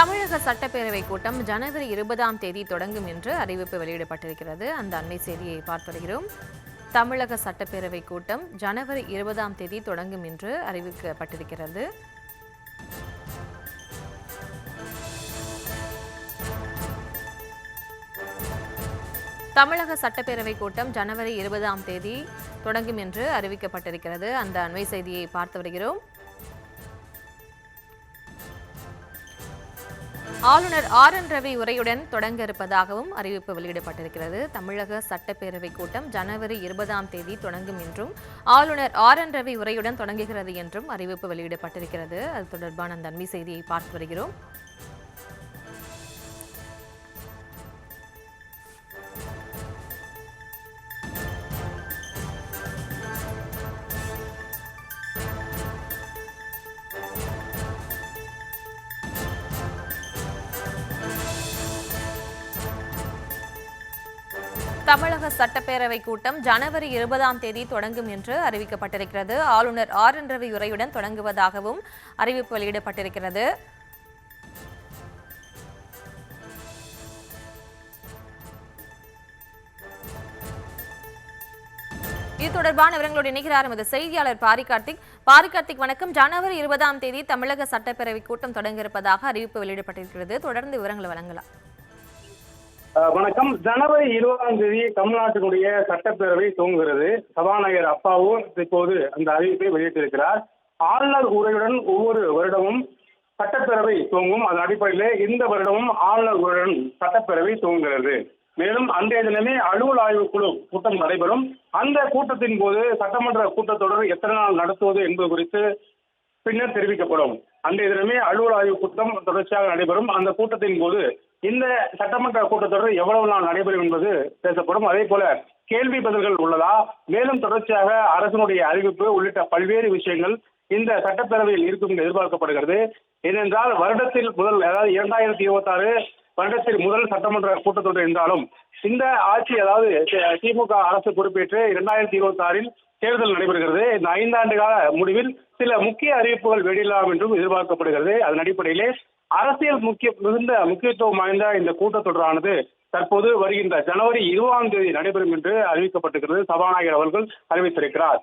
தமிழக சட்டப்பேரவை கூட்டம் ஜனவரி 20ஆம் தேதி தொடங்கும் என்று அறிவிப்பு வெளியிடப்பட்டிருக்கிறது. அந்த அண்மை செய்தியை பார்த்து வருகிறோம். தமிழக சட்டப்பேரவை கூட்டம் ஜனவரி 20ஆம் தேதி தொடங்கும் என்று அறிவிக்கப்பட்டிருக்கிறது. தமிழக சட்டப்பேரவை கூட்டம் ஜனவரி 20ஆம் தேதி தொடங்கும் என்று அறிவிக்கப்பட்டிருக்கிறது. அந்த அண்மை செய்தியை பார்த்து வருகிறோம். ஆளுநர் RN ரவி உரையுடன் தொடங்க இருப்பதாகவும் அறிவிப்பு வெளியிடப்பட்டிருக்கிறது. தமிழக சட்டப்பேரவை கூட்டம் ஜனவரி 20ஆம் தேதி தொடங்கும் என்றும் ஆளுநர் RN ரவி உரையுடன் தொடங்குகிறது என்றும் அறிவிப்பு வெளியிடப்பட்டிருக்கிறது. அது தொடர்பான அந்த அண்மை செய்தியை பார்த்து வருகிறோம். தமிழக சட்டப்பேரவை கூட்டம் ஜனவரி 20ஆம் தேதி தொடங்கும் என்று அறிவிக்கப்பட்டிருக்கிறது. ஆளுநர் RN ரவி உரையுடன் தொடங்குவதாகவும் அறிவிப்பு வெளியிடப்பட்டிருக்கிறது. இது தொடர்பான விவரங்களோடு இணைகிறார் எமது செய்தியாளர் பாரிகார்த்திக். வணக்கம். ஜனவரி 20ஆம் தேதி தமிழக சட்டப்பேரவை கூட்டம் தொடங்க இருப்பதாக அறிவிப்பு வெளியிடப்பட்டிருக்கிறது. தொடர்ந்து விவரங்களை வழங்கலாம். வணக்கம். ஜனவரி 20ஆம் தேதி தமிழ்நாட்டினுடைய சட்டப்பேரவை துவங்குகிறது. சபாநாயகர் அப்பாவு இப்போது அந்த அறிவிப்பை வெளியிட்டிருக்கிறார். ஆளுநர் உரையுடன் ஒவ்வொரு வருடமும் சட்டப்பேரவை துவங்கும். அதன் அடிப்படையிலே இந்த வருடமும் ஆளுநர் உரையுடன் சட்டப்பேரவை துவங்குகிறது. மேலும் அன்றைய தினமே அலுவல் ஆய்வுக்குழு கூட்டம் நடைபெறும். அந்த கூட்டத்தின் போது சட்டமன்ற கூட்டத்தொடர் எத்தனை நாள் நடத்துவது என்பது குறித்து பின்னர் தெரிவிக்கப்படும். அன்றைய தினமே அலுவல் ஆய்வு கூட்டம் தொடர்ச்சியாக நடைபெறும். அந்த கூட்டத்தின் போது இந்த சட்டமன்ற கூட்டத்தொடர் எவ்வளவு நாள் நடைபெறும் என்பது பேசப்படும். அதே போல கேள்வி பதில்கள் உள்ளதா, மேலும் தொடர்ச்சியாக அரசினுடைய அறிவிப்பு உள்ளிட்ட பல்வேறு விஷயங்கள் இந்த சட்டப்பேரவையில் இருக்கும் என்று எதிர்பார்க்கப்படுகிறது. ஏனென்றால் வருடத்தில் முதல், அதாவது 2026 வருடத்தில் முதல் சட்டமன்ற கூட்டத்தொடர் என்றாலும் இந்த ஆட்சி, அதாவது திமுக அரசு பொறுப்பேற்று 2026 தேர்தல் நடைபெறுகிறது. இந்த 5 ஆண்டு கால முடிவில் சில முக்கிய அறிவிப்புகள் வெளியிடலாம் என்றும் எதிர்பார்க்கப்படுகிறது. அதன் அடிப்படையிலே அரசியல் மிகுந்த முக்கியத்துவம் வாய்ந்த இந்த கூட்டத்தொடரானது தற்போது வருகின்ற ஜனவரி 20ஆம் தேதி நடைபெறும் என்று அறிவிக்கப்பட்டிருக்கிறது. சபாநாயகர் அவர்கள் அறிவித்திருக்கிறார்.